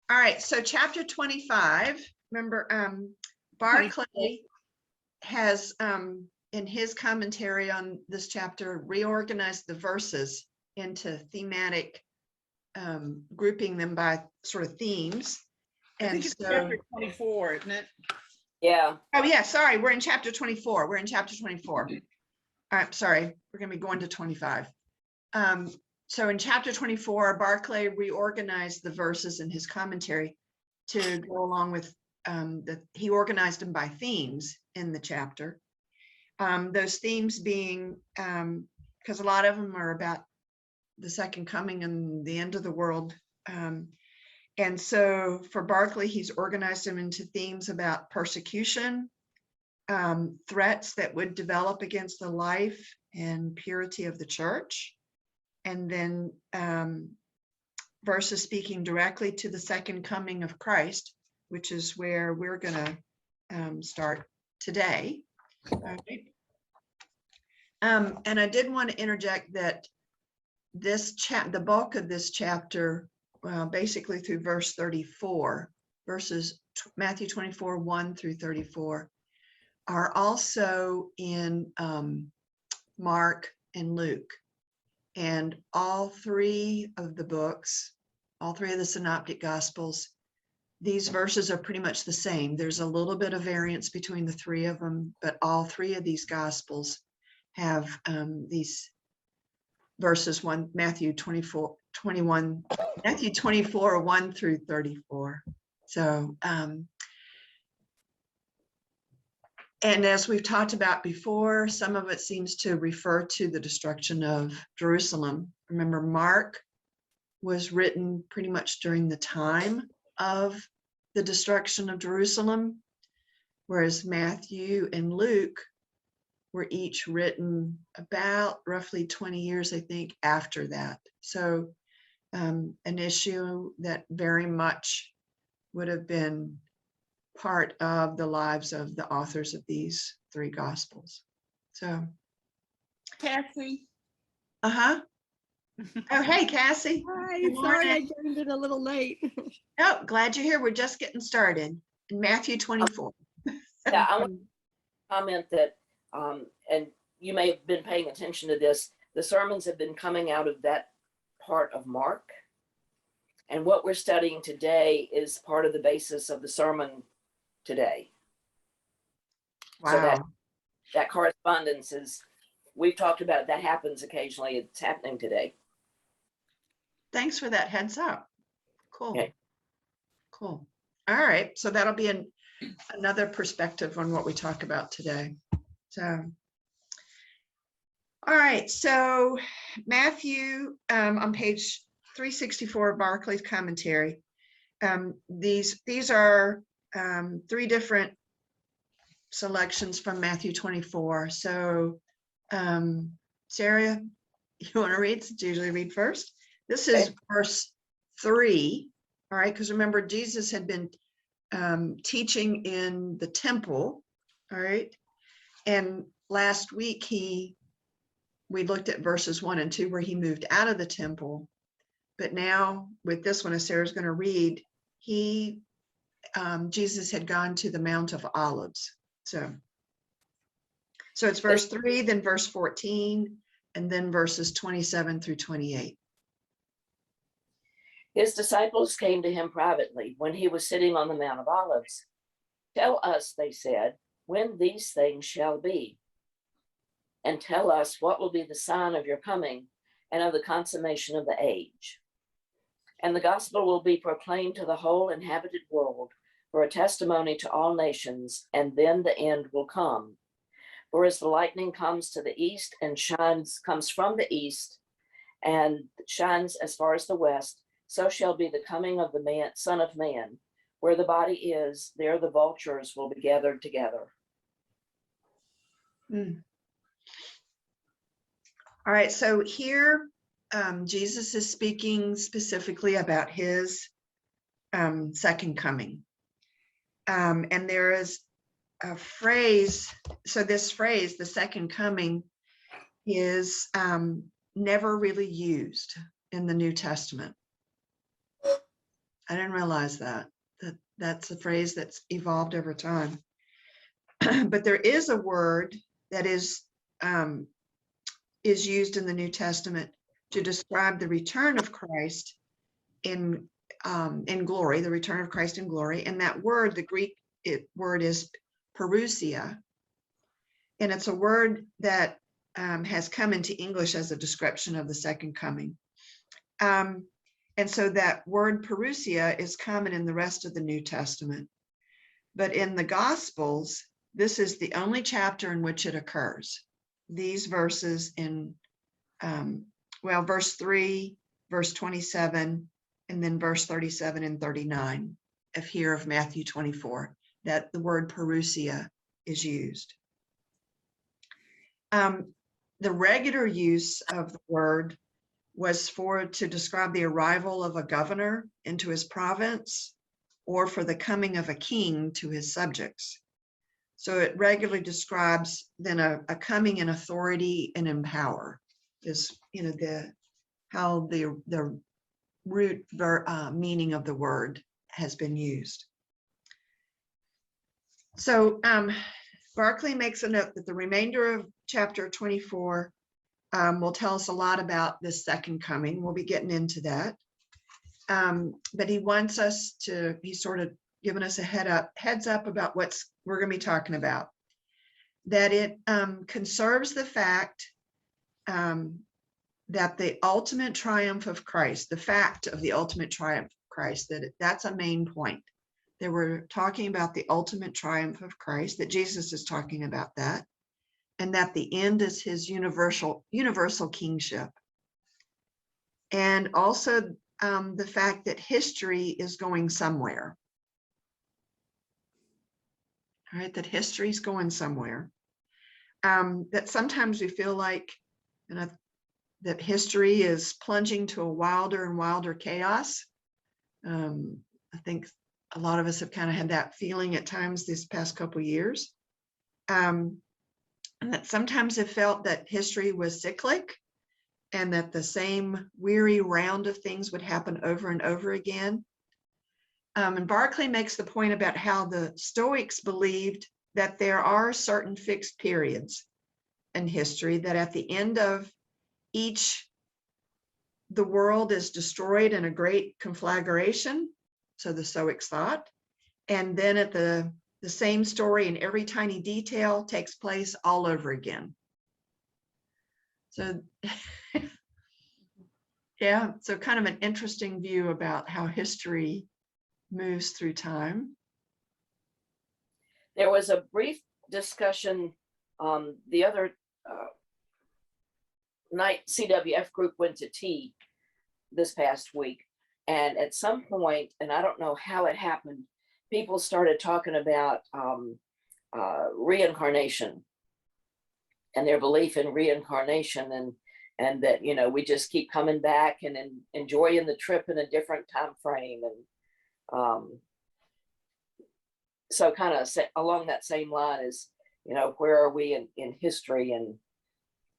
All right, so chapter 25, remember, Barclay has, in his commentary on this chapter, reorganized the verses into thematic, grouping them by sort of themes. I think it's chapter 24, isn't it? Yeah. Oh yeah, sorry, we're in chapter 24. We're in chapter 24. All right, sorry, we're gonna be going to 25. So in chapter 24, Barclay reorganized the verses in his commentary to go along with, he organized them by themes in the chapter. Those themes being, because a lot of them are about the second coming and the end of the world. And so for Barclay, he's organized them into themes about persecution, threats that would develop against the life and purity of the church, and then verses speaking directly to the second coming of Christ, which is where we're going to start today. Right. And I did want to interject that this the bulk of this chapter, basically through verse 34, verses Matthew 24, 1 through 34, are also in Mark and Luke. And all three of the books, all three of the synoptic gospels, these verses are pretty much the same. There's a little bit of variance between the three of them, but all three of these gospels have these verses, Matthew 24, 1 through 34. So, and as we've talked about before, some of it seems to refer to the destruction of Jerusalem. Remember, Mark was written pretty much during the time of the destruction of Jerusalem, whereas Matthew and Luke were each written about roughly 20 years, I think, after that. So an issue that very much would have been part of the lives of the authors of these three gospels. So Cassie. Oh, hey, Cassie. Hi, sorry I joined it a little late. Oh, glad you're here. We're just getting started in Matthew 24. Yeah, I want to comment that, and you may have been paying attention to this, the sermons have been coming out of that part of Mark. And what we're studying today is part of the basis of the sermon today. Wow. So that correspondence is, we've talked about it, that happens occasionally. It's happening today. Thanks for that heads up. Cool. Okay. Cool. All right. So that'll be another perspective on what we talk about today. So, all right. So Matthew, on page 364 of Barclay's commentary, these are three different selections from Matthew 24. So Sarah, you want to read? Since you usually read first. This is verse 3. All right, because remember, Jesus had been teaching in the temple. All right, and last week we looked at verses 1 and 2 where he moved out of the temple. But now with this one, as Sarah's going to read, Jesus had gone to the Mount of Olives. So it's verse 3, then verse 14, and then verses 27 through 28. His disciples came to him privately when he was sitting on the Mount of Olives. Tell us, they said, when these things shall be, and tell us what will be the sign of your coming and of the consummation of the age. And the gospel will be proclaimed to the whole inhabited world for a testimony to all nations, and then the end will come. For as the lightning comes to the east and comes from the east and shines as far as the west, so shall be the coming of the Son of Man. Where the body is, there the vultures will be gathered together. All right, so here Jesus is speaking specifically about his second coming. And there is a phrase, so this phrase, the second coming, is never really used in the New Testament. I didn't realize that that's a phrase that's evolved over time. But there is a word that is used in the New Testament to describe the return of Christ in glory, the return of Christ in glory. And that word, the Greek word is parousia. And it's a word that has come into English as a description of the second coming. And so that word parousia is common in the rest of the New Testament. But in the Gospels, this is the only chapter in which it occurs. These verses in, verse 3, verse 27, and then verse 37 and 39 of here of Matthew 24, that the word parousia is used. The regular use of the word was to describe the arrival of a governor into his province or for the coming of a king to his subjects. So it regularly describes then a coming in authority and in power is, how the root meaning of the word has been used. So Barclay makes a note that the remainder of chapter 24 will tell us a lot about this second coming. We'll be getting into that. But he wants us to, he's sort of given us a heads up about what we're going to be talking about. That it conserves the fact that the ultimate triumph of Christ, the fact of the ultimate triumph of Christ, that's a main point. That we're talking about the ultimate triumph of Christ, that Jesus is talking about that, and that the end is his universal kingship. And also the fact that history is going somewhere. All right, that history is going somewhere. That sometimes we feel like that history is plunging to a wilder and wilder chaos. I think a lot of us have kind of had that feeling at times this past couple of years. And that sometimes have felt that history was cyclic and that the same weary round of things would happen over and over again. And Barclay makes the point about how the Stoics believed that there are certain fixed periods in history, that at the end of each, the world is destroyed in a great conflagration. So the Stoics thought. And then at the same story in every tiny detail takes place all over again. So yeah, so kind of an interesting view about how history moves through time. There was a brief discussion the other night. CWF group went to tea this past week, and at some point, and I don't know how it happened, people started talking about reincarnation and their belief in reincarnation, and that, we just keep coming back and enjoying the trip in a different time frame. And so kind of along that same line is, where are we in history? And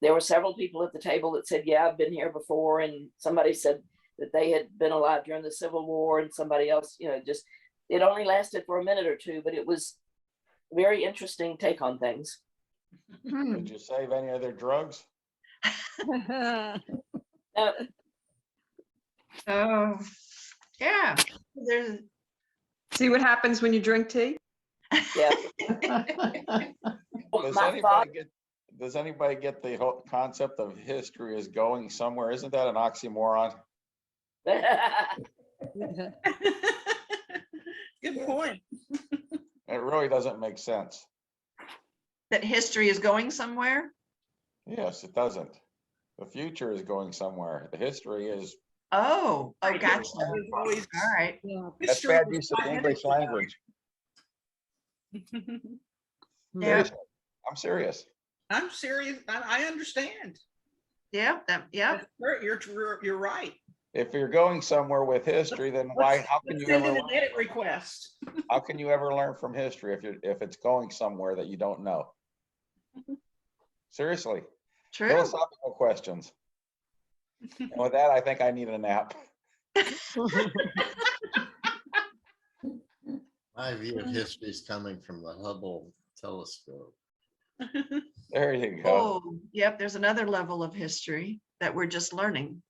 there were several people at the table that said, yeah, I've been here before. And somebody said that they had been alive during the Civil War, and somebody else, just, it only lasted for a minute or two, but it was very interesting take on things. Did you save any other drugs? Oh, yeah. There's See what happens when you drink tea? Yeah. Does anybody get the whole concept of history is going somewhere? Isn't that an oxymoron? Good point. It really doesn't make sense. that history is going somewhere. Yes, it doesn't. The future is going somewhere. The history is. Oh, gotcha. It's always- All right. Yeah. That's bad use of the English language. Yeah. Seriously, I'm serious. I'm serious. I understand. Yeah. Yeah. You're right. If you're going somewhere with history, then why? How can Let's you send ever? in an edit request. How can you ever learn from history if it's going somewhere that you don't know? Seriously, True. philosophical questions. And with that, I think I need a nap. My view of history is coming from the Hubble telescope. There you go. Oh, yep, there's another level of history that we're just learning.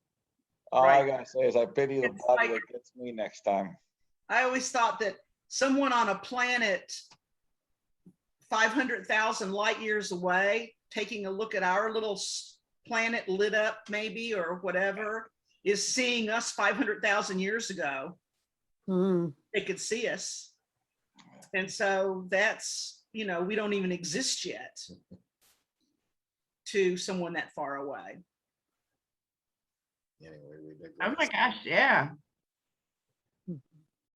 All I Right. gotta say is I pity the It's body like- that gets me next time. I always thought that someone on a planet 500,000 light years away, taking a look at our little planet lit up maybe, or whatever, is seeing us 500,000 years ago. Hmm. They could see us. And so that's, we don't even exist yet to someone that far away. Anyway, we Oh my digress. gosh, yeah.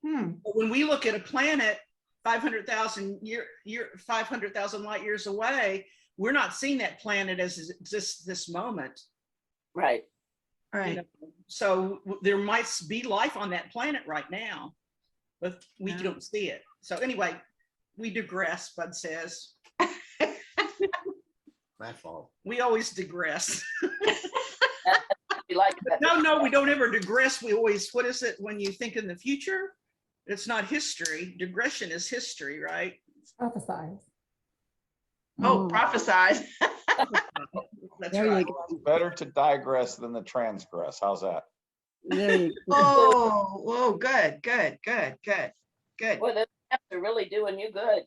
But when we look at a planet 500,000 light years away, we're not seeing that planet as it exists this moment. Right. you Right. know. So there might be life on that planet right now, but we Yeah. don't see it. So anyway, we digress, Bud says. My fault. We always digress. You like that? No, we don't ever digress. We always, what is it when you think in the future? It's not history. Digression is history, right? Prophesize. Oh, prophesize. That's There you right. go. Better to digress than to transgress. How's that? There you go. Oh, whoa, good. Good. Well, the maps are really doing you good.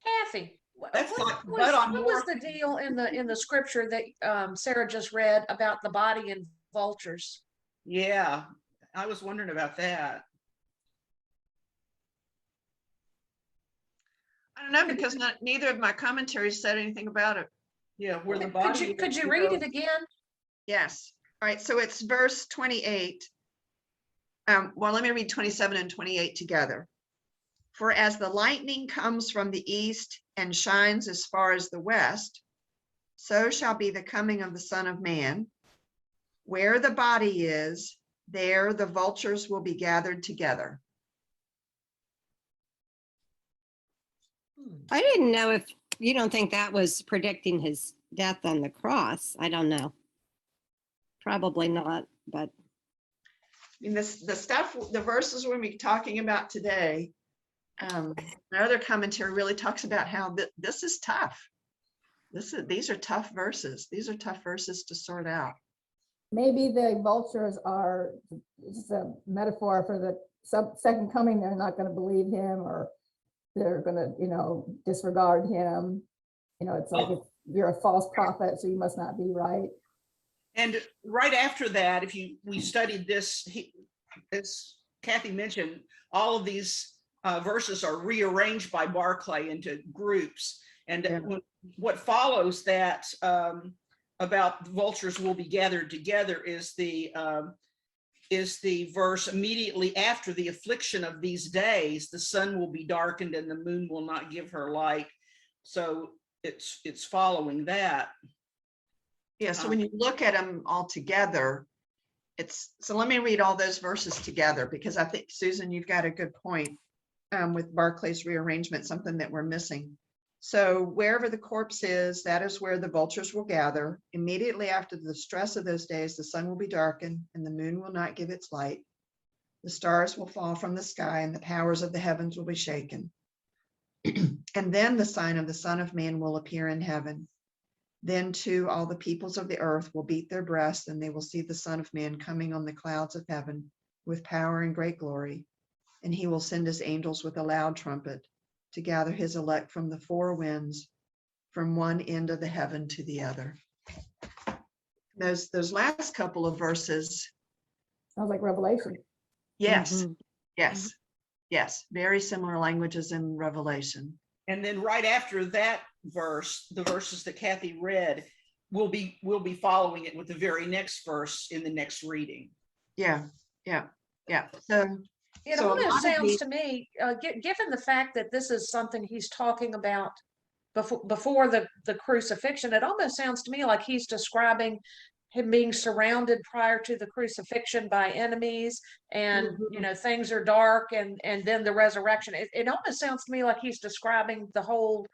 Kathy, That's what like was, Bud on what was more. the deal in the scripture that Sarah just read about the body and vultures? Yeah, I was wondering about that. I don't know, because neither of my commentaries said anything about it. Yeah, where the Could body. could you read it again? Yes. All right. So it's verse 28. Well, let me read 27 and 28 together. For as the lightning comes from the east and shines as far as the west, so shall be the coming of the Son of Man. Where the body is, there the vultures will be gathered together. I didn't know if you don't think that was predicting his death on the cross. I don't know. Probably not, but I mean, the verses we're going to be talking about today, my other commentary really talks about how this is tough. These are tough verses. These are tough verses to sort out. Maybe the vultures are just a metaphor for the second coming. They're not going to believe him, or they're going to, disregard him. It's like if you're a false prophet, so you must not be right. And right after that, we studied this, as Kathy mentioned, all of these verses are rearranged by Barclay into groups. And Yeah. what follows that about the vultures will be gathered together is the verse immediately after the affliction of these days, the sun will be darkened and the moon will not give her light. So it's following that. Yeah, so when you look at them all together, so let me read all those verses together, because I think, Susan, you've got a good point with Barclay's rearrangement, something that we're missing. So wherever the corpse is, that is where the vultures will gather. Immediately after the stress of those days, the sun will be darkened and the moon will not give its light. The stars will fall from the sky and the powers of the heavens will be shaken. And then the sign of the Son of Man will appear in heaven. Then too, all the peoples of the earth will beat their breasts, and they will see the Son of Man coming on the clouds of heaven with power and great glory. And he will send his angels with a loud trumpet to gather his elect from the four winds, from one end of the heaven to the other. Those last couple of verses, Sounds like Revelation. yes, Mhm. yes, very similar languages in Revelation. And then right after that verse, the verses that Kathy read, we'll be following it with the very next verse in the next reading. Yeah. So It So a lot almost of sounds these- to me, given the fact that this is something he's talking about before the crucifixion, it almost sounds to me like he's describing him being surrounded prior to the crucifixion by enemies, and things are dark, and then the resurrection. It almost sounds to me like he's describing the whole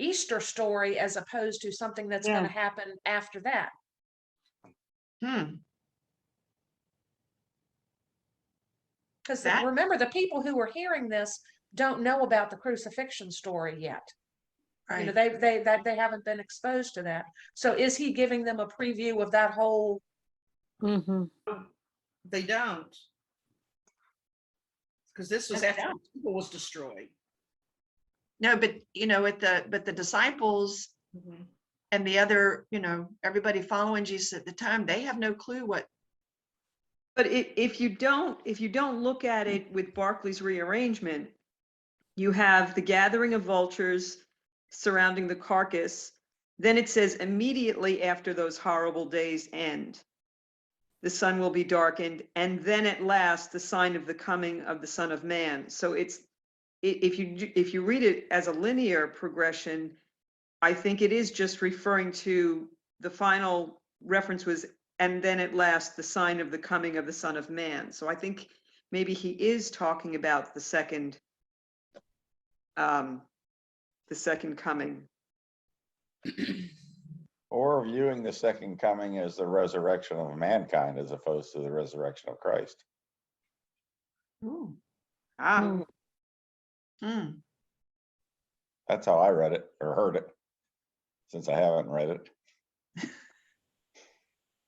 Easter story as opposed to something that's going to happen after that. Because That- remember, the people who are hearing this don't know about the crucifixion story yet. You know, Right. they haven't been exposed to that. So is he giving them a preview of that whole? Mhm. They don't. Because this was They after don't. the temple was destroyed. No, but you know, but the disciples and the other, you know, everybody following Jesus at the time, they have no clue what. But if you don't look at it with Barclay's rearrangement, you have the gathering of vultures surrounding the carcass. Then it says immediately after those horrible days end, the sun will be darkened, and then at last the sign of the coming of the Son of Man. So if you read it as a linear progression, I think it is just referring to the final reference was, and then at last the sign of the coming of the Son of Man. So I think maybe he is talking about the second coming. Or viewing the second coming as the resurrection of mankind as opposed to the resurrection of Christ. Ah, Hmm. That's how I read it or heard it, since I haven't read it.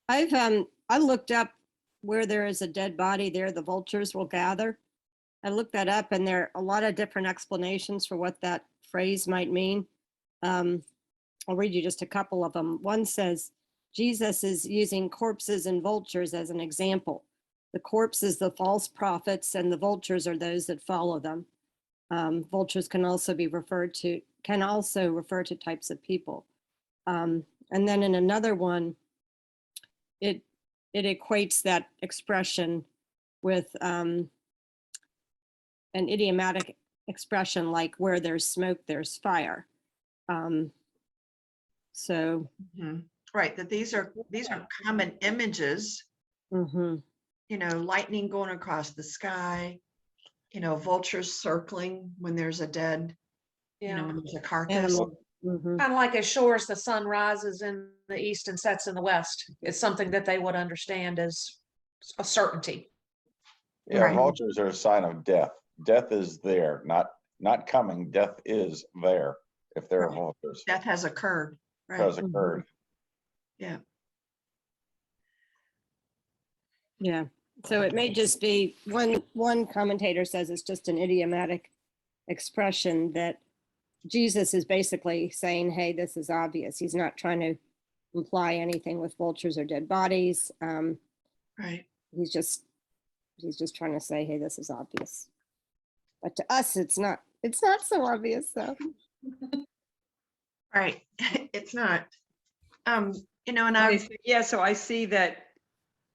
I looked up where there is a dead body there, the vultures will gather. I looked that up and there are a lot of different explanations for what that phrase might mean. I'll read you just a couple of them. One says, Jesus is using corpses and vultures as an example. The corpse is the false prophets and the vultures are those that follow them. Vultures can also refer to types of people. And then in another one, it equates that expression with an idiomatic expression like where there's smoke, there's fire. So, Mhm. Right, that these are common images, mhm. you know, lightning going across the sky, you know, vultures circling when there's a dead, you know, Yeah, when there's a carcass. Animal. Mhm. kind of like as sure as the sun rises in the east and sets in the west. It's something that they would understand as a certainty. Yeah, Right. vultures are a sign of death. Death is there, not coming. Death is there if there are Right. vultures. Death has occurred, right? Has occurred. Yeah. Yeah. So it may just be one commentator says it's just an idiomatic expression that Jesus is basically saying, hey, this is obvious. He's not trying to imply anything with vultures or dead bodies. Right. He's just trying to say, hey, this is obvious. But to us, it's not so obvious though. Right. It's not. You know, and so I see that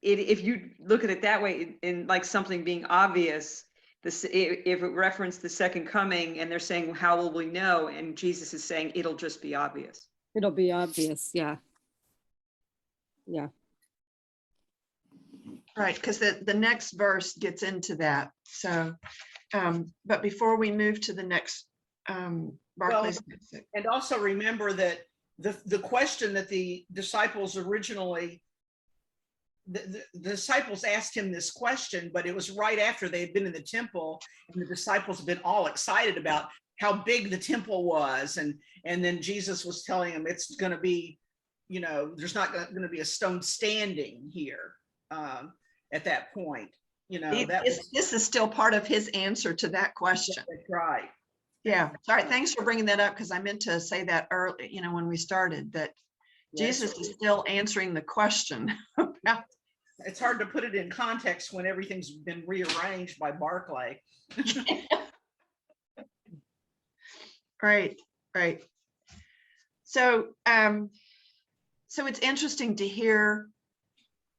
if you look at it that way, in like something being obvious, if it referenced the second coming and they're saying, how will we know? And Jesus is saying, it'll just be obvious. It'll be obvious. Yeah. Yeah. right, because the next verse gets into that. So, but before we move to the next, Barclays. And also remember that the question that the disciples originally, the disciples asked him this question, but it was right after they had been in the temple and the disciples had been all excited about how big the temple was. And then Jesus was telling them it's going to be, you know, there's not going to be a stone standing here at that point. You know, This is still part of his answer to that question. that's right. Yeah, sorry, thanks for bringing that up, because I meant to say that early, you know, when we started, that Yes. Jesus is still answering the question. about- It's hard to put it in context when everything's been rearranged by Barclay. Right, right. So, so it's interesting to hear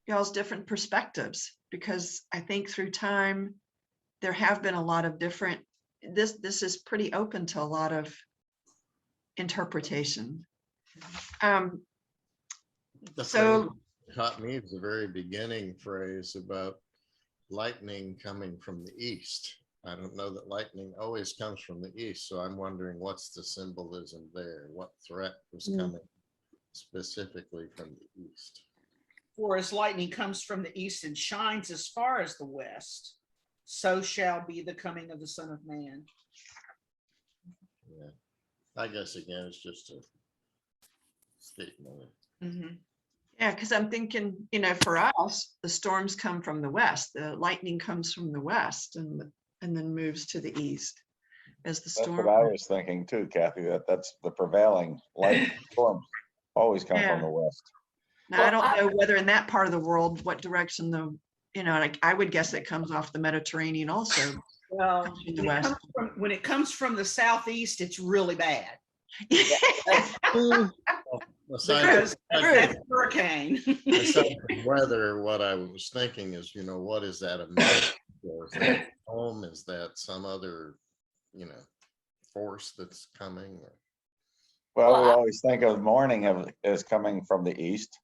y'all's different perspectives, because I think through time, there have been a lot of different, this is pretty open to a lot of interpretation. The So- phrase that caught me was the very beginning phrase about lightning coming from the east. I don't know that lightning always comes from the east, so I'm wondering what's the symbolism there? What threat was coming specifically from the east? For as lightning comes from the east and shines as far as the west. so shall be the coming of the Son of Man. Yeah. I guess again, it's just a statement. Mhm. Yeah, because I'm thinking, you know, for us, the storms come from the west, the lightning comes from the west and then moves to the east as the That's storm. what I was thinking too, Kathy, that's the prevailing light storms always come from Yeah. the west. Now, I Well, don't know whether in that part of the world, what direction like I would guess it comes off the Mediterranean also. Well, In the when it west. comes when it comes from the southeast, it's really bad. Aside Because from- that's hurricane. aside from weather, what I was thinking is, what is that a metaphor? Is that home? Is that some other, force that's coming? Well, we Well, I- always think of morning as coming from the east,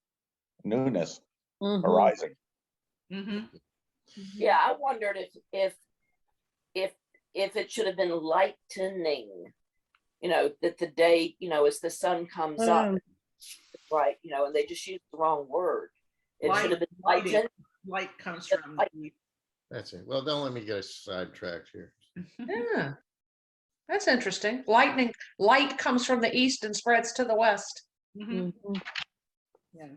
newness Mhm. arising. Mhm. Yeah, I wondered if it should have been lightening, that the day, as the sun comes up, right, and they just used the wrong word. It should have been Lighting. lightened. Light comes from the That's it. Well, don't let me get sidetracked here. Yeah. That's interesting. Light comes from the east and spreads to the west. Mhm. Mhm. Yeah.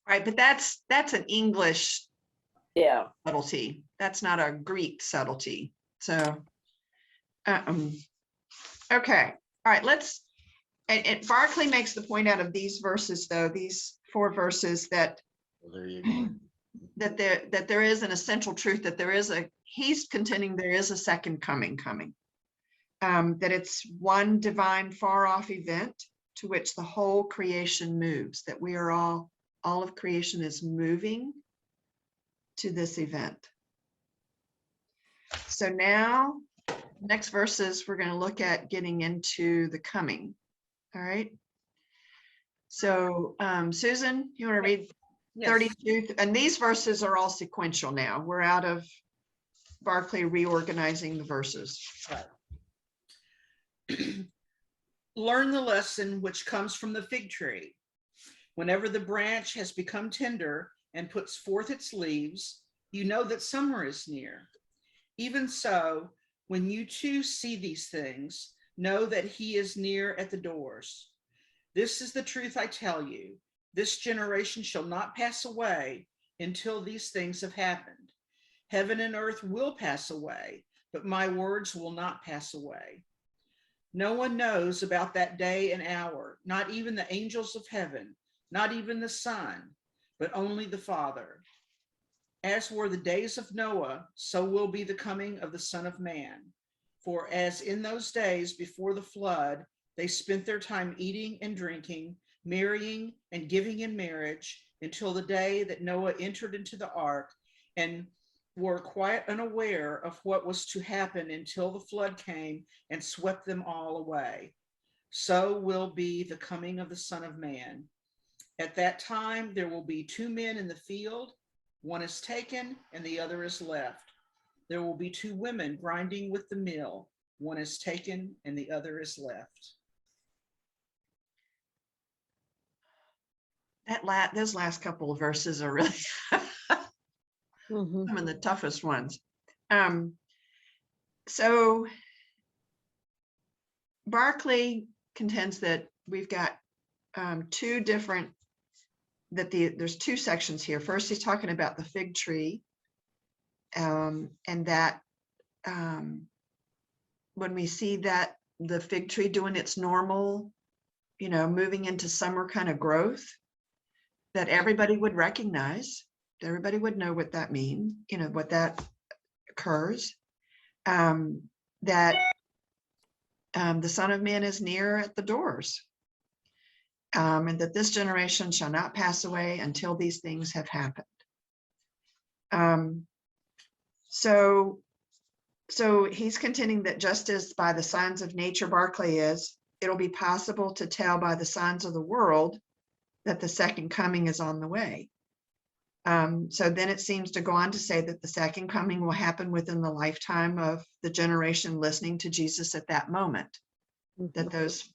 Right, but that's an English Yeah. subtlety. That's not a Greek subtlety. So, okay, all right, and Barclay makes the point out of these verses, though, these 4 verses that Well, there you go. that there is an essential truth, that he's contending there is a second coming. That it's one divine far off event to which the whole creation moves, that we are all of creation is moving to this event. So now, next verses, we're going to look at getting into the coming. All right. So Susan, you want to read Yes. 32? And these verses are all sequential now. We're out of Barclay reorganizing the verses. Learn the lesson which comes from the fig tree. Whenever the branch has become tender and puts forth its leaves, you know that summer is near. Even so, when you too see these things, know that he is near at the doors. This is the truth I tell you. This generation shall not pass away until these things have happened. Heaven and earth will pass away, but my words will not pass away. No one knows about that day and hour, not even the angels of heaven, not even the Son, but only the Father. As were the days of Noah, so will be the coming of the Son of Man. For as in those days before the flood, they spent their time eating and drinking, marrying and giving in marriage, until the day that Noah entered into the ark, and were quite unaware of what was to happen until the flood came and swept them all away. So will be the coming of the Son of Man. At that time, there will be 2 men in the field. One is taken and the other is left. There will be 2 women grinding with the mill. One is taken and the other is left. Those last couple of verses are really Mhm. some of the toughest ones. So Barclay contends that we've got there's 2 sections here. First, he's talking about the fig tree, and that when we see that the fig tree doing its normal, moving into summer kind of growth, that everybody would recognize, everybody would know what that means, what that occurs, that the Son of Man is near at the doors, and that this generation shall not pass away until these things have happened. So he's contending that just as by the signs of nature Barclay is, it'll be possible to tell by the signs of the world that the second coming is on the way. So then it seems to go on to say that the second coming will happen within the lifetime of the generation listening to Jesus at that moment. That those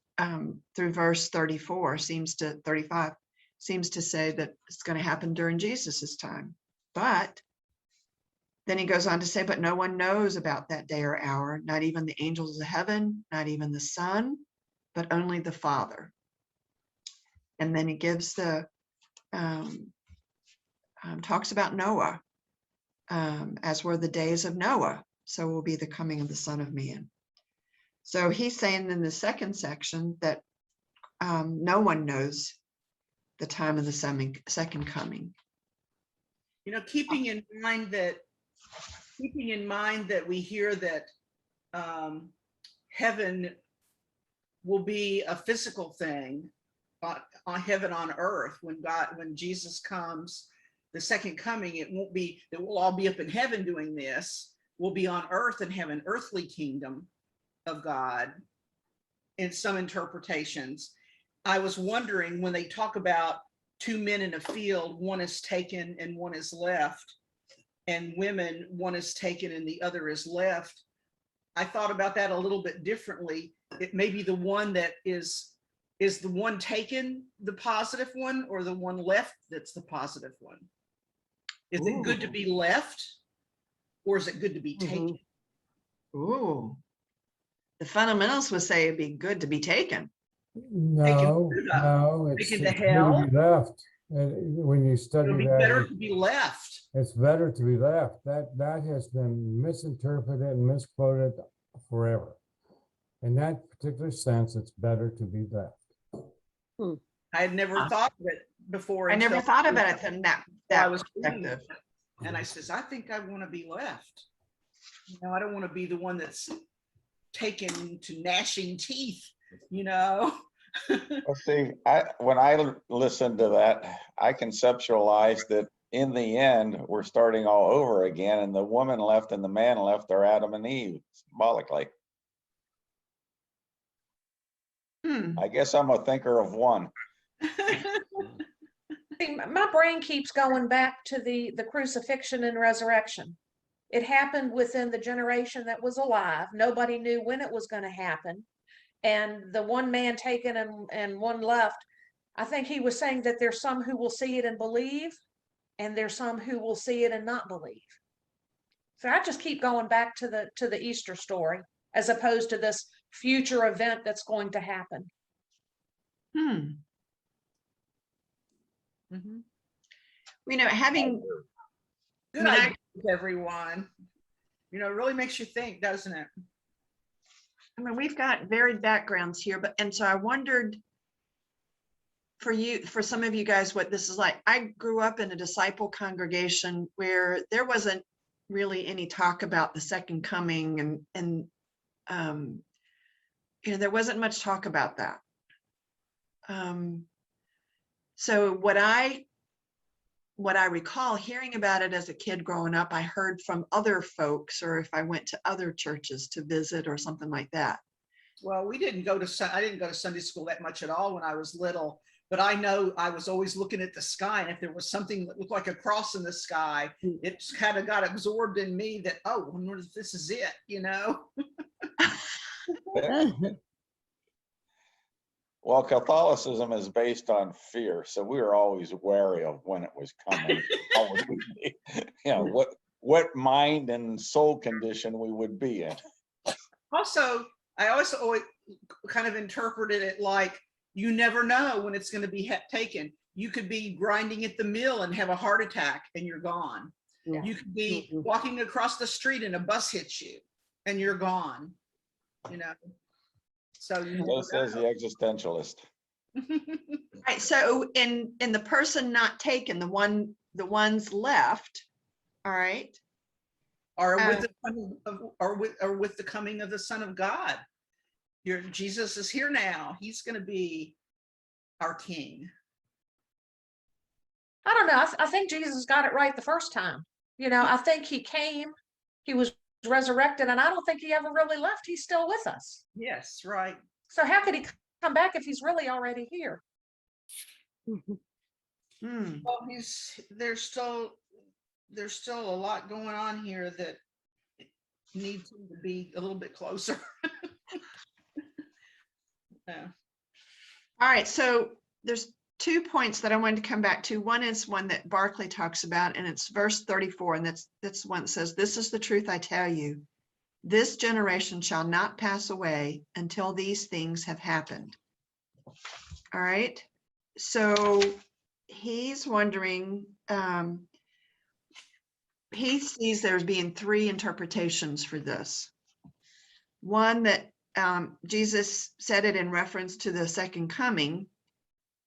through verse 35 seems to say that it's going to happen during Jesus's time. But Then he goes on to say, but no one knows about that day or hour, not even the angels of heaven, not even the Son, but only the Father. And then he gives the, talks about Noah, as were the days of Noah, so will be the coming of the Son of Man. So he's saying in the second section that no one knows the time of the second coming. You know, keeping in mind that we hear that heaven will be a physical thing, on heaven on earth, when Jesus comes, the second coming, it won't be that we'll all be up in heaven doing this. We'll be on earth and have an earthly kingdom of God in some interpretations. I was wondering, when they talk about two men in a field, one is taken and one is left, and women, one is taken and the other is left. I thought about that a little bit differently. It may be the one that is the one taken the positive one, or the one left that's the positive one? Is it good to be left, or is it good to be taken? Ooh. The fundamentalists would say it'd be good to be taken. No, to the- no, it's taken to it's better hell? to be left. When you study It'll be better that, to be left. it's better to be left. That has been misinterpreted and misquoted forever. In that particular sense, it's better to be left. I had never thought of it before. I never until thought about it from I that was reading perspective. it, and I says, I think I want to be left. You know, I don't want to be the one that's taken to gnashing teeth, you know? Well, see, when I listened to that, I conceptualized that in the end, we're starting all over again, and the woman left and the man left are Adam and Eve, symbolically. I guess I'm a thinker of one. See, my brain keeps going back to the crucifixion and resurrection. It happened within the generation that was alive. Nobody knew when it was going to happen. And the one man taken and one left, I think he was saying that there's some who will see it and believe, and there's some who will see it and not believe. So I just keep going back to the Easter story, as opposed to this future event that's going to happen. Mhm. You know, having, Good I mean, idea, everyone. You know, it really makes you think, doesn't it? I mean, we've got varied backgrounds here, and so I wondered for some of you guys, what this is like. I grew up in a disciple congregation where there wasn't really any talk about the second coming, and you know, there wasn't much talk about that. So what I recall hearing about it as a kid growing up, I heard from other folks, or if I went to other churches to visit or something like that. Well, I didn't go to Sunday school that much at all when I was little, but I know I was always looking at the sky, and if there was something that looked like a cross in the sky, it kind of got absorbed in me that, oh, I wonder if this is it, you know? Well, Catholicism is based on fear, so we were always wary of when it was coming. How would we be, you know, what mind and soul condition we would be in. Also, I also always kind of interpreted it like, you never know when it's going to be taken. You could be grinding at the mill and have a heart attack and you're gone. Yeah. You could be walking across the street and a bus hits you and you're gone, you know? So you So says the existentialist. Right. So in the person not taken, the ones left, all right. Or with the coming of, or with the coming of the Son of God. Jesus is here now. He's going to be our King. I don't know. I think Jesus got it right the first time. You know, I think he came, he was resurrected, and I don't think he ever really left. He's still with us. Yes, right. So how could he come back if he's really already here? Well, there's still a lot going on here that needs him to be a little bit closer. Yeah. All right. So there's two points that I wanted to come back to. One is one that Barclay talks about, and it's verse 34, and that's the one that says, "This is the truth I tell you. This generation shall not pass away until these things have happened." All right. So he's wondering, he sees there's being three interpretations for this. One that Jesus said it in reference to the second coming,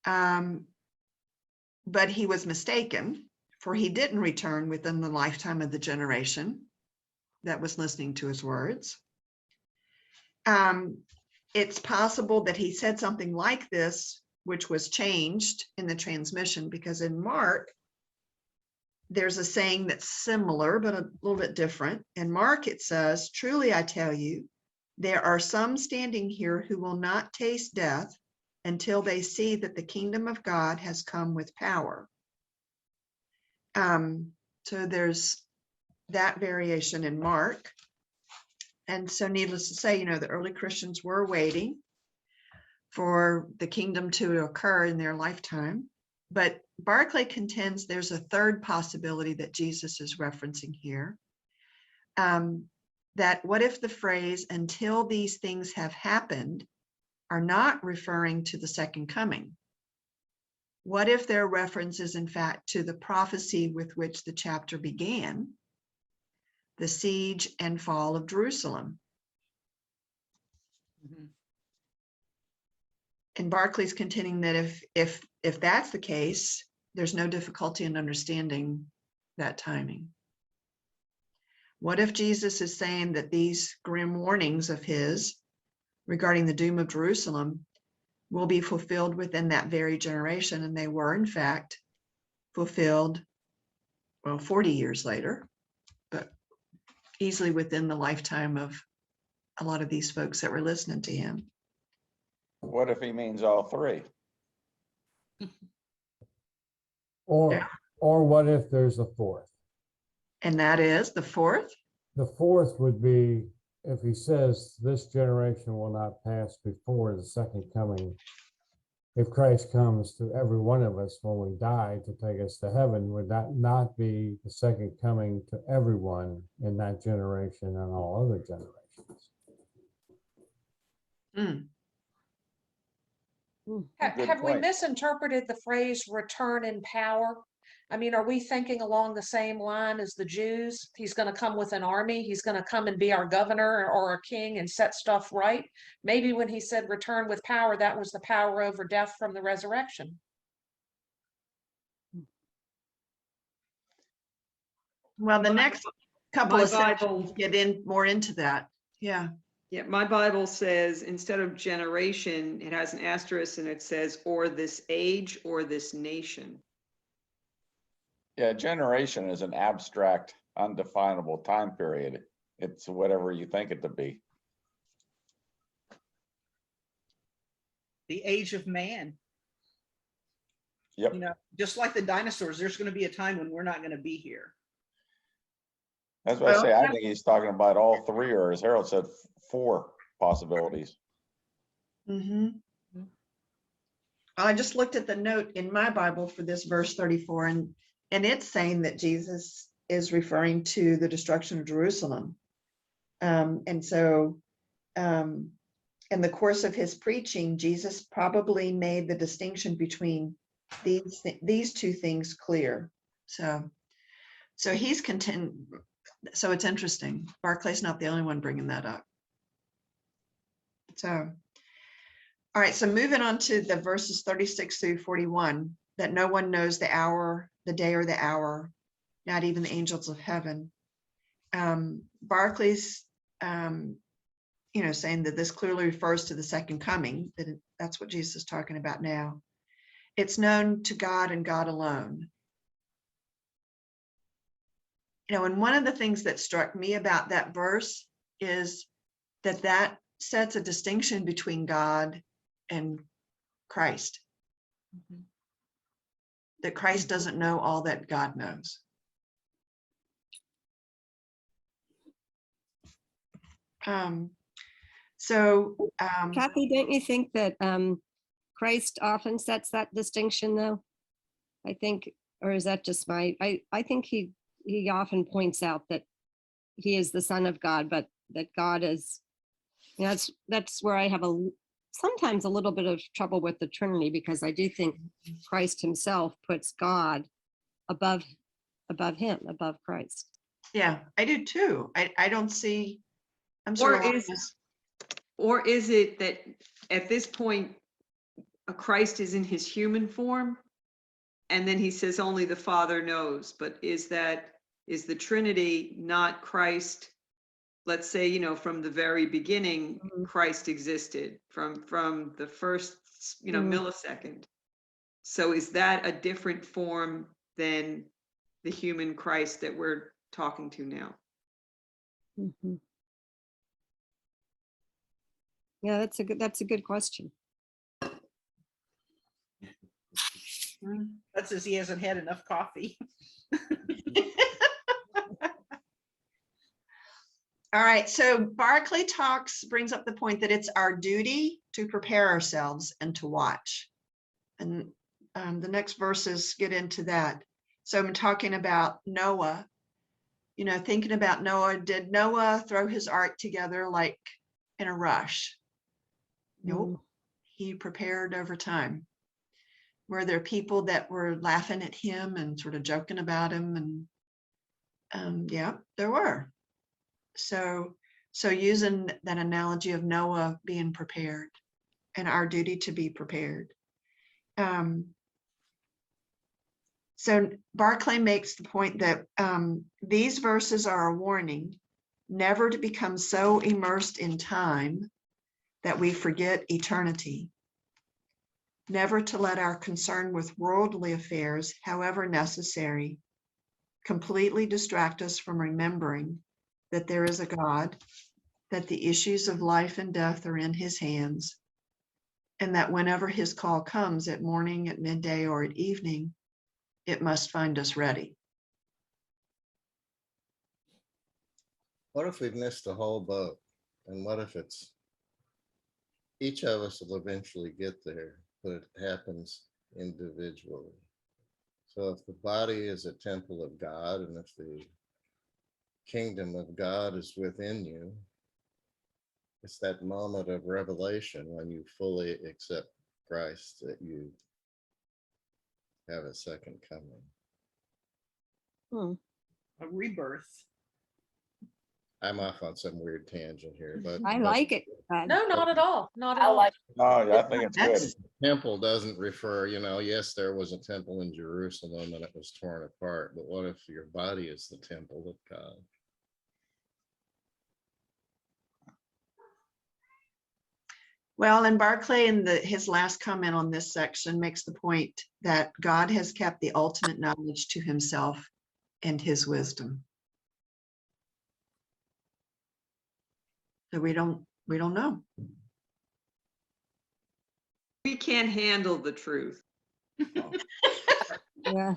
but he was mistaken, for he didn't return within the lifetime of the generation that was listening to his words. It's possible that he said something like this, which was changed in the transmission, because in Mark, there's a saying that's similar, but a little bit different. In Mark, it says, "Truly I tell you, there are some standing here who will not taste death until they see that the kingdom of God has come with power." So there's that variation in Mark. And so needless to say, the early Christians were waiting for the kingdom to occur in their lifetime. But Barclay contends there's a third possibility that Jesus is referencing here. That what if the phrase "until these things have happened" are not referring to the second coming? What if their reference is in fact to the prophecy with which the chapter began, the siege and fall of Jerusalem? Mhm. And Barclay's contending that if that's the case, there's no difficulty in understanding that timing. What if Jesus is saying that these grim warnings of his regarding the doom of Jerusalem will be fulfilled within that very generation, and they were in fact fulfilled, 40 years later, but easily within the lifetime of a lot of these folks that were listening to him? What if he means all three? Or, Yeah. or what if there's a fourth? And that is the fourth? The fourth would be if he says this generation will not pass before the second coming. If Christ comes to every one of us when we die to take us to heaven, would that not be the second coming to everyone in that generation and all other generations? Good Have we point. misinterpreted the phrase "return in power"? I mean, are we thinking along the same line as the Jews? He's going to come with an army. He's going to come and be our governor or a king and set stuff right. Maybe when he said "return with power," that was the power over death from the resurrection. Well, the next couple My of sections Bible, get in more into that. Yeah. yeah, my Bible says instead of generation, it has an asterisk and it says, "or this age or this nation." Yeah, generation is an abstract, undefinable time period. It's whatever you think it to be. The age of man. Yep. Just like the dinosaurs, there's going to be a time when we're not going to be here. That's what I Well, say. I think he's talking about all three, or as Harold said, four possibilities. Mm-hmm. I just looked at the note in my Bible for this verse 34, and it's saying that Jesus is referring to the destruction of Jerusalem. And so in the course of his preaching, Jesus probably made the distinction between these two things clear. So he's content. So it's interesting. Barclay's not the only one bringing that up. So, all right. So moving on to the verses 36 through 41, that no one knows the hour, the day or the hour, not even the angels of heaven. Barclay's, saying that this clearly refers to the second coming, that's what Jesus is talking about now. It's known to God and God alone. And one of the things that struck me about that verse is that sets a distinction between God and Christ. Mhm. That Christ doesn't know all that God knows. Kathy, don't you think that Christ often sets that distinction though? I think, or is that just I think he often points out that he is the Son of God, but that God is, that's where I have sometimes a little bit of trouble with the Trinity, because I do think Christ himself puts God above him, above Christ. Yeah, I do too. I don't see, I'm Or sort of. Or is it that at this point, a Christ is in his human form? And then he says only the Father knows, but is the Trinity not Christ? Let's say, from the very beginning, Christ existed from the first, millisecond. So is that a different form than the human Christ that we're talking to now? Mhm. Yeah, that's a good question. That says he hasn't had enough coffee. All right, so Barclay brings up the point that it's our duty to prepare ourselves and to watch. And the next verses get into that. So I'm talking about Noah, thinking about Noah. Did Noah throw his ark together like in a rush? Nope. He prepared over time. Were there people that were laughing at him and sort of joking about him? And yeah, there were. So using that analogy of Noah being prepared and our duty to be prepared. So Barclay makes the point that these verses are a warning never to become so immersed in time that we forget eternity. Never to let our concern with worldly affairs, however necessary, completely distract us from remembering that there is a God, that the issues of life and death are in his hands, and that whenever his call comes at morning, at midday, or at evening, it must find us ready. What if we've missed the whole boat? And what if each of us will eventually get there, but it happens individually. So if the body is a temple of God, and if the kingdom of God is within you, it's that moment of revelation when you fully accept Christ that you have a second coming. A rebirth. I'm off on some weird tangent here, but I like it. No, not at all. Not at I all. like, Oh, yeah, I think it's good. temple doesn't refer, yes, there was a temple in Jerusalem and it was torn apart, but what if your body is the temple of God? Well, and Barclay in his last comment on this section makes the point that God has kept the ultimate knowledge to himself and his wisdom. So we don't know. We can't handle the truth. Yeah.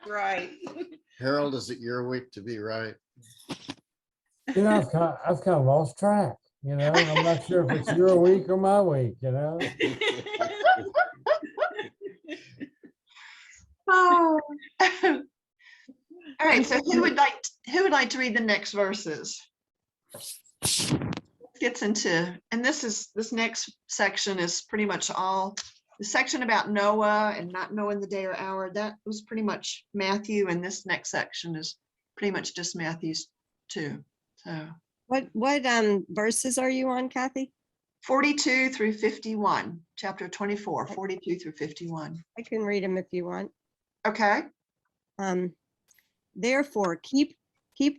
Right. Harold, is it your week to be right? I've kind of lost track, I'm not sure if it's your week or my week, Oh. All right, so who would like to read the next verses? Gets into, and this next section is pretty much all the section about Noah and not knowing the day or hour. That was pretty much Matthew, and this next section is pretty much just Matthew's too. So What verses are you on, Kathy? 42 through 51, chapter 24, 42 through 51. I can read them if you want. Okay. Therefore, keep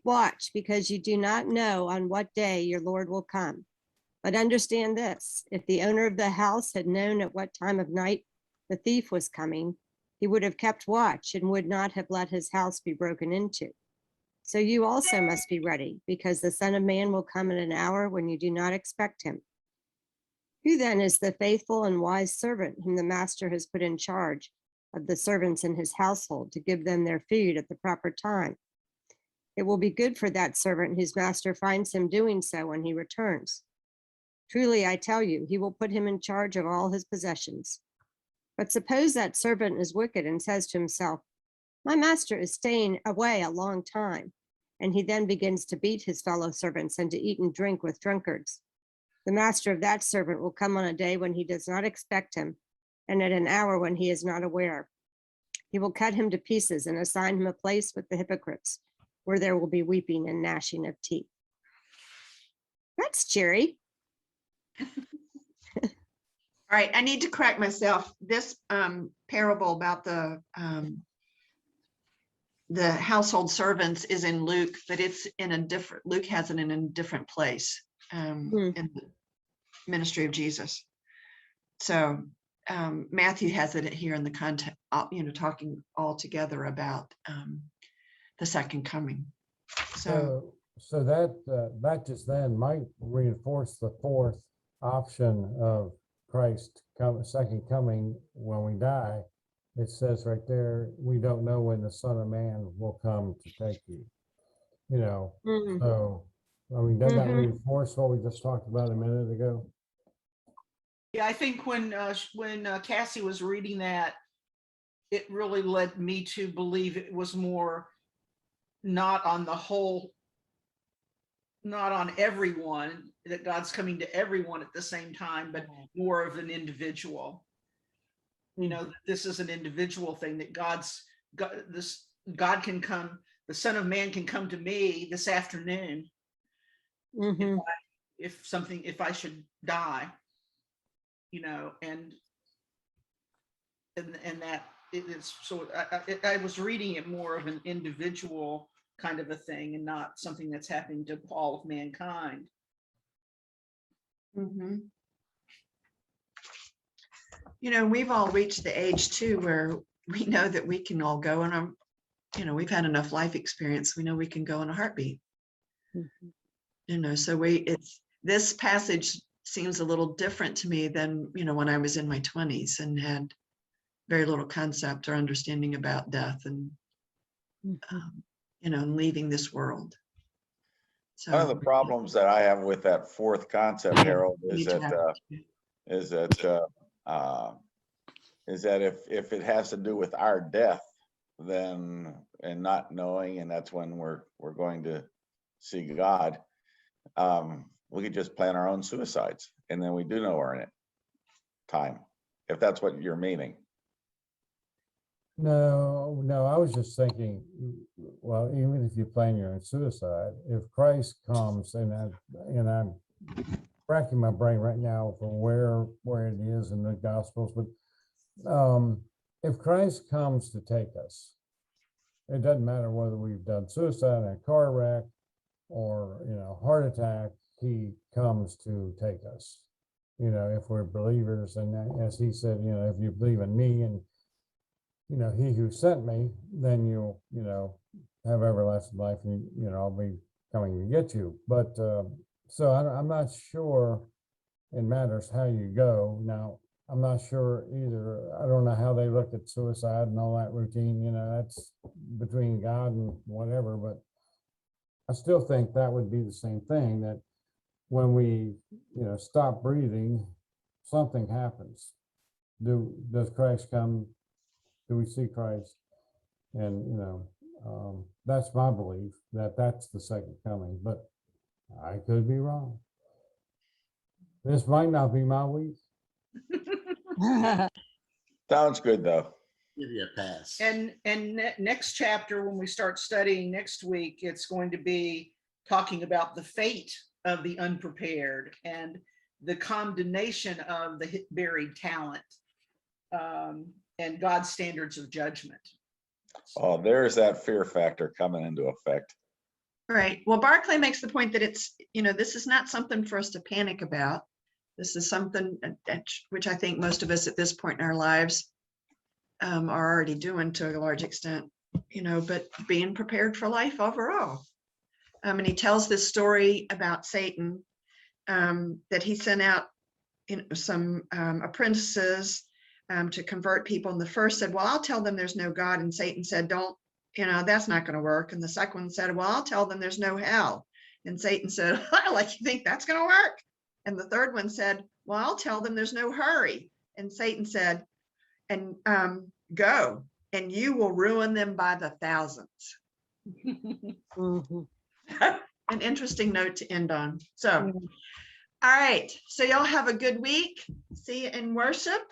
watch, because you do not know on what day your Lord will come. But understand this, if the owner of the house had known at what time of night the thief was coming, he would have kept watch and would not have let his house be broken into. So you also must be ready, because the Son of Man will come in an hour when you do not expect him. Who then is the faithful and wise servant whom the master has put in charge of the servants in his household to give them their food at the proper time? It will be good for that servant whose master finds him doing so when he returns. Truly, I tell you, he will put him in charge of all his possessions. But suppose that servant is wicked and says to himself, my master is staying away a long time. And he then begins to beat his fellow servants and to eat and drink with drunkards. The master of that servant will come on a day when he does not expect him, and at an hour when he is not aware. He will cut him to pieces and assign him a place with the hypocrites, where there will be weeping and gnashing of teeth. That's cheery. All right, I need to correct myself. This parable about the household servants is in Luke, but it's in a different, Luke has it in a different place in the ministry of Jesus. So Matthew has it here in the context, talking all together about the second coming. So That just then might reinforce the fourth option of Christ second coming when we die. It says right there, we don't know when the Son of Man will come to take you. So I mean, doesn't that reinforce what we just talked about a minute ago? Yeah, I think when Cassie was reading that, it really led me to believe it was more not on the whole, not on everyone, that God's coming to everyone at the same time, but more of an individual. This is an individual thing, that God can come, the Son of Man can come to me this afternoon if I should die, and that it is, so I was reading it more of an individual kind of a thing and not something that's happening to all of mankind. We've all reached the age too where we know that we can all go and we've had enough life experience. We know we can go in a heartbeat. So this passage seems a little different to me than, when I was in my 20s and had very little concept or understanding about death and, leaving this world. So One of the problems that I have with that fourth concept, Harold, is that if it has to do with our death, then, and not knowing, and that's when we're going to see God, we could just plan our own suicides, and then we do know we're in it time, if that's what you're meaning. No, I was just thinking, well, even if you plan your own suicide, if Christ comes, and I'm racking my brain right now for where it is in the Gospels, but if Christ comes to take us, it doesn't matter whether we've done suicide in a car wreck or heart attack, he comes to take us. If we're believers, and as he said, if you believe in me and he who sent me, then you'll have everlasting life, and I'll be coming to get you. But so I'm not sure it matters how you go. Now, I'm not sure either. I don't know how they look at suicide and all that routine, that's between God and whatever, but I still think that would be the same thing, that when we, stop breathing, something happens. Does Christ come? Do we see Christ? And, that's my belief, that that's the second coming, but I could be wrong. This might not be my week. Sounds good, though. Give you a pass. And next chapter, when we start studying next week, it's going to be talking about the fate of the unprepared and the condemnation of the buried talent, and God's standards of judgment. Oh, there's that fear factor coming into effect. Right. Well, Barclay makes the point that it's, this is not something for us to panic about. This is something which I think most of us at this point in our lives are already doing to a large extent, but being prepared for life overall. And he tells this story about Satan, that he sent out some apprentices to convert people. And the first said, well, I'll tell them there's no God. And Satan said, don't, that's not going to work. And the second one said, well, I'll tell them there's no hell. And Satan said, like, you think that's going to work? And the third one said, well, I'll tell them there's no hurry. And Satan said, and go, and you will ruin them by the thousands. Mhm. An interesting note to end on. So, Yeah. all right. So y'all have a good week. See you in worship.